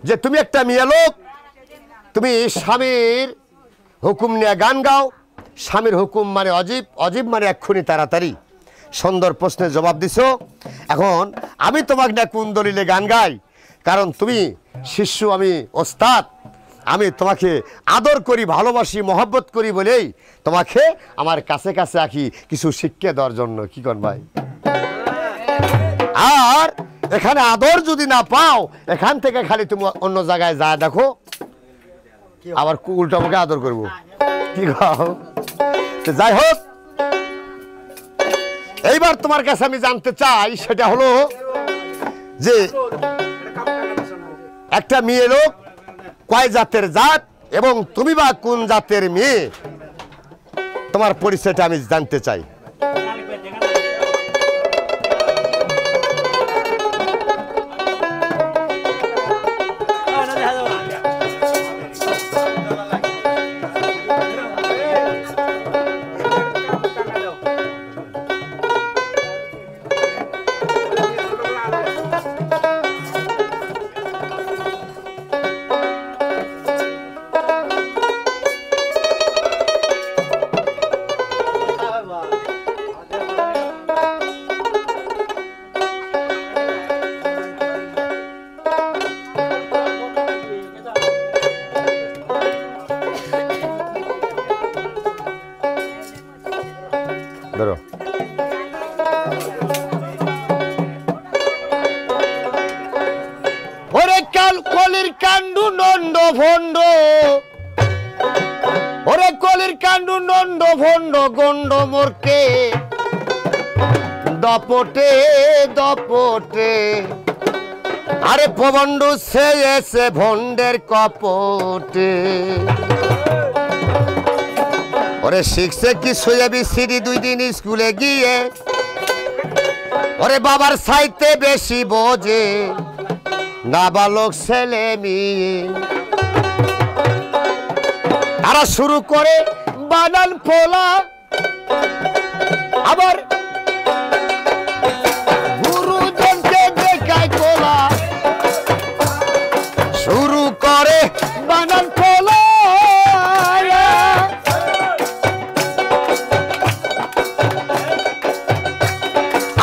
যে তুমি একটা মেয়ে লোক, তুমি স্বামীর হুকুম নিয়ে গান গাও। স্বামীর হুকুম মানে অজীব, অজীব মানে এক্ষুনি তাড়াতাড়ি। সুন্দর প্রশ্নের জবাব দিছো। এখন আমি তোমাকে না কোন দলিলে গান গাই? কারণ তুমি শিষ্য, আমি ওস্তাদ। আমি তোমাকে আদর করি, ভালোবাসি, মহব্বত করি বলেই তোমাকে আমার কাছে কাছে রাখি কিছু শিক্ষা দেওয়ার জন্য। কি কর ভাই? আর এখানে আদর যদি না পাও, এখান থেকে খালি তুমি অন্য জায়গায় যা দেখো, আবার উল্টা মুখে আদর করবো। কি গাও? যাই হোক, এইবার তোমার কাছে আমি জানতে চাই, সেটা হলো যে একটা মেয়ে লোক কয় জাতের জাত এবং তুমি বা কোন জাতের মেয়ে, তোমার পরিচয়টা আমি জানতে চাই। ওরে কাল কলির কাণ্ডু নন্দ ভণ্ড, ওরে কলির কাণ্ডু নন্দ ভণ্ড গন্ড মোরকে দপটে দপটে। আরে প্রবন্ধ সে এসে ভণ্ডের কপটে। ওরে শিখছে কি সোয়াবি সিডি 2 দিন স্কুলে গিয়ে, ওরে বাবার সাইতে বেশি বোঝে নাবালক ছেলে মেয়ে। তারা শুরু করে বানান ফোলা, আবার গুরুজনকে দেখায় কোলা। শুরু করে বানান ফোলা,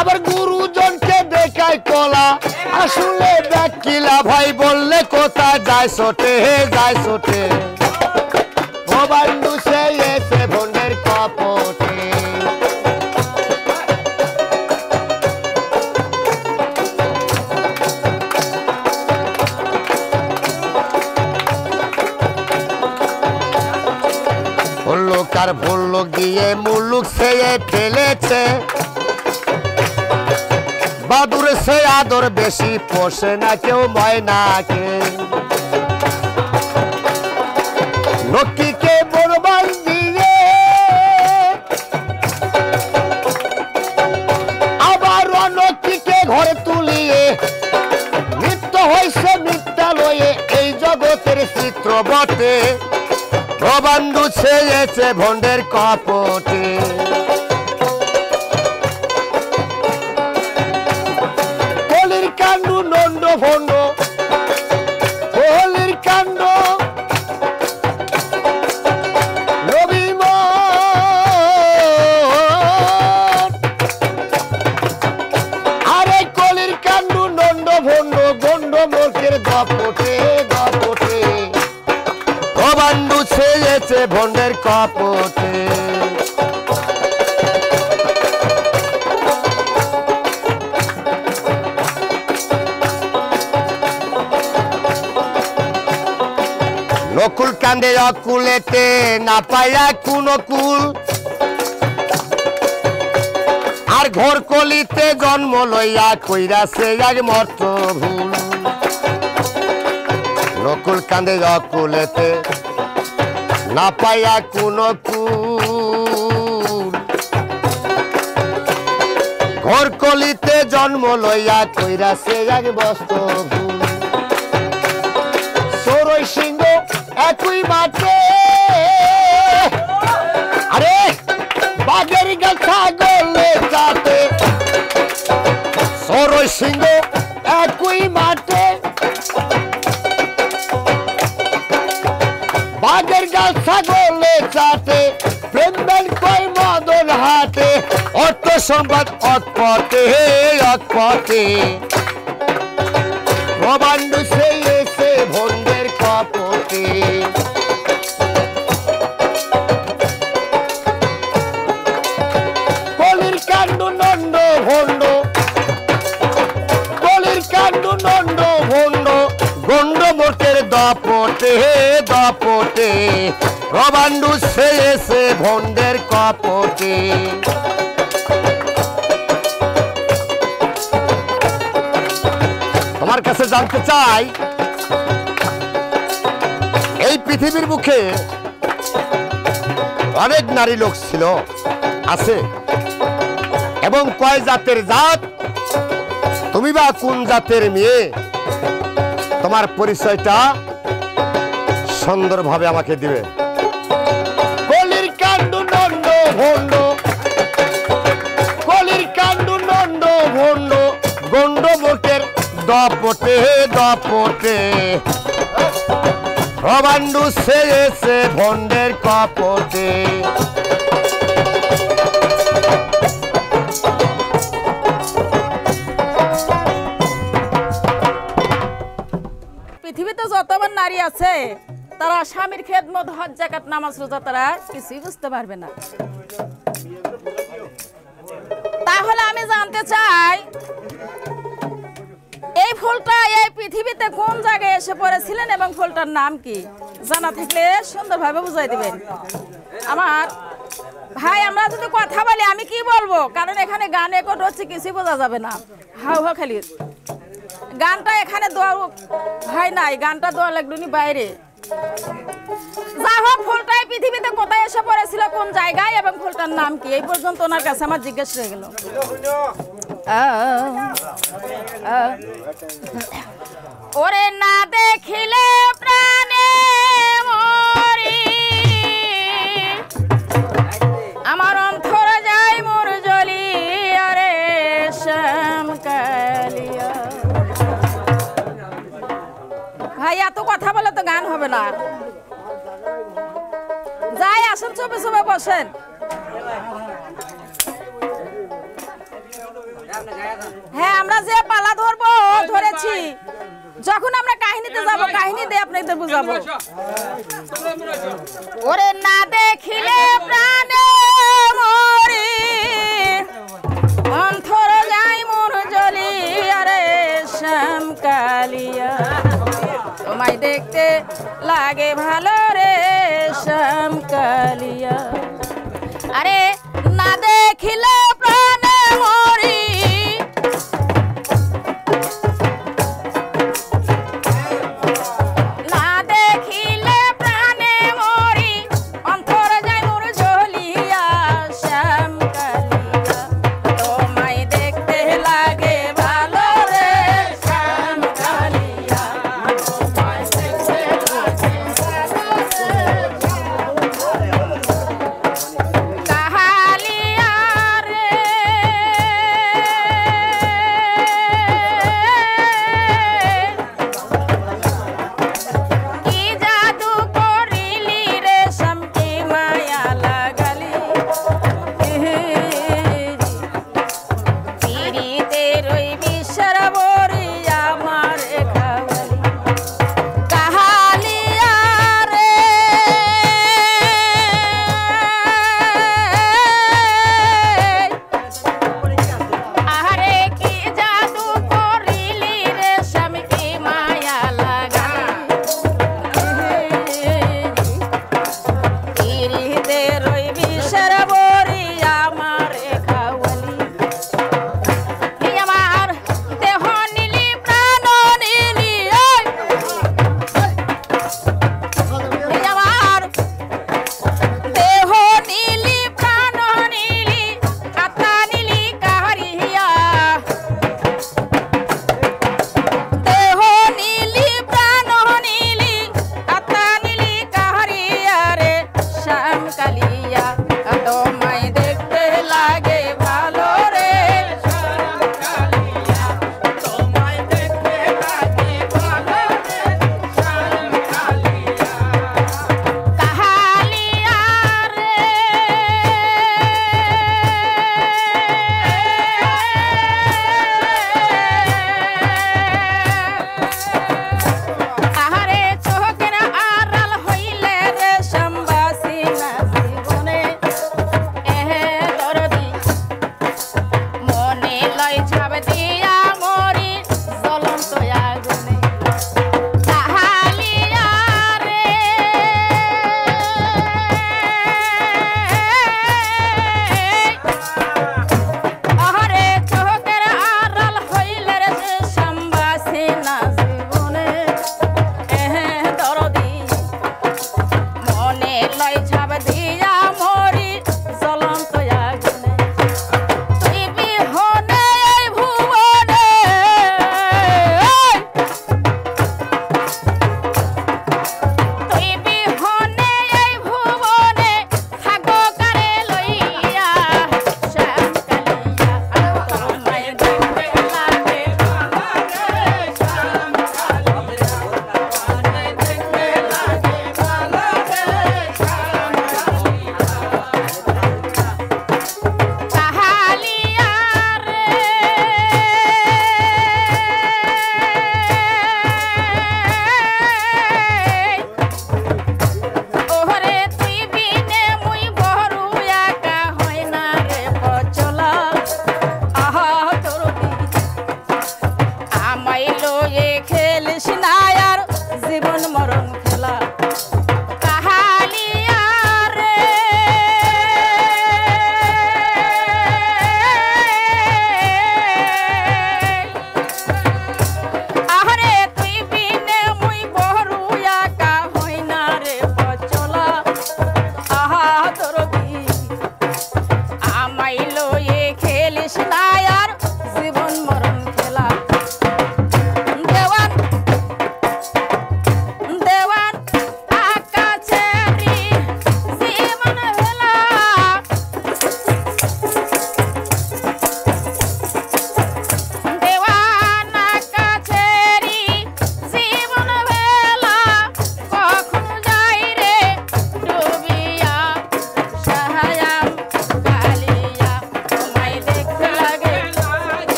আবার গুরুজনকে দেখায় কোলা। আসলে কিলা ভাই বললে কোথায় যায় ছোটে, যায় ছোটে। ও বন্ধু সে এসে ভণ্ডের কপটে। ভুল্লুক আর ভুল্লুক দিয়ে মুল্লুক সে ফেলেছে। বাদুর সে আদর বেশি পোষে না কেউ ময়নাকে। লক্ষ্মীকে বরবাদ দিয়ে আবার লক্ষ্মীকে ঘরে তুলিয়ে নৃত্য হয়েছে মিথ্যালয়ে। এই জগতের চিত্র বটে, প্রবন্ধু ছেয়েছে ভণ্ডের কপটে। কাণ্ডু নন্দ ভণ্ড, কলির কাণ্ড রবিমান। আরে কলির কাণ্ডু নন্দ ভণ্ড গন্ড মোরকের দপটে দপটে। প্রবন্ধু ছেয়েছে ভণ্ডের কপটে। নকুল কান্দে অকুলেতে না পাইয়া কোন কুল, আর ঘর কলিতে জন্ম লইয়া কইরাছে এক মর্ত ভুল। নকুল কান্দে অকুলেতে না পাইয়া কোন কুল, ঘর কলিতে জন্ম লইয়া কইরাছে এক বস্ত ভুল। সরই সিংহ একই মাঠে, আরে বাঘের গাছা গলে যাতে। সরই সিংহ একই মাঠে, গাছ ছাগলে চাটে প্রেম বেল কই মদন হাটে অর্থ সম্পদ অৎপথে অৎপথে ভবান্ডু সেই এসে ভন্ডের কপটে কলির কাণ্ড নন্দ ভণ্ড কলির কাণ্ড নন্দ ভণ্ড গন্ড মোটের দপটে দপটে ভবান্ডু সেই এসে ভন্ডের কপটে তোমার কাছে জানতে চাই এই পৃথিবীর মুখে অনেক নারী লোক ছিল আছে এবং কয় জাতের জাত তুমি বা কোন জাতের মেয়ে তোমার পরিচয়টা সুন্দরভাবে আমাকে দিবে কলির কাণ্ড নন্দ ভণ্ড কলির কাণ্ড নন্দ ভণ্ড গন্ড মোটের দপটে দপটে ভবান্ডু সে এসে ভন্ডের কপটে পৃথিবীতে যতবার নারী আছে তারা স্বামীর খেদমত হজ যাকাত নামাজ রোজা তারা কিছুই বুঝতে পারবে না। তাহলে আমি জানতে চাই এই ফুলটা এই পৃথিবীতে কোন জায়গায় এসে পড়েছিলেন এবং ফুলটার নাম কি? জানা থাকলে সুন্দরভাবে বুঝাই দিবেন। আমার ভাই আমরা যদি কথা বলি আমি কি বলবো, কারণ এখানে গানে কোন হচ্ছে কিছু বোঝা যাবে না। হাউ হাউ খালি গানটা এখানে দোয়া ভাই নাই, গানটা দোয়া লাগলুনি বাইরে। যা হোক ফুলটা এই পৃথিবীতে কোথায় এসে পড়েছিল, কোন জায়গায় এবং ফুলটার নাম কি, এই পর্যন্ত ওনার কাছে আমার জিজ্ঞেস হয়ে গেল। ওরে না দেখিলে প্রাণে মরি, আমার অন্তর যায় মোর জ্বলি আরে শ্যাম কালিয়া। ভাই এত কথা বলে তো গান হবে না। যাই আসেন চুপে চুপে বসেন। হ্যাঁ আমরা যে পালা ধরবো ধরেছি, যখন আমরা কাহিনীতে যাব কাহিনী দিয়ে আপনাদের বুঝাবো। ওরে না দেখিলে প্রাণে মরি, অন্তর যাই মোর জ্বলি আরে শ্যাম কালিয়া। তোমায় দেখতে লাগে ভালো রে শ্যাম কালিয়া। আরে না দেখিলে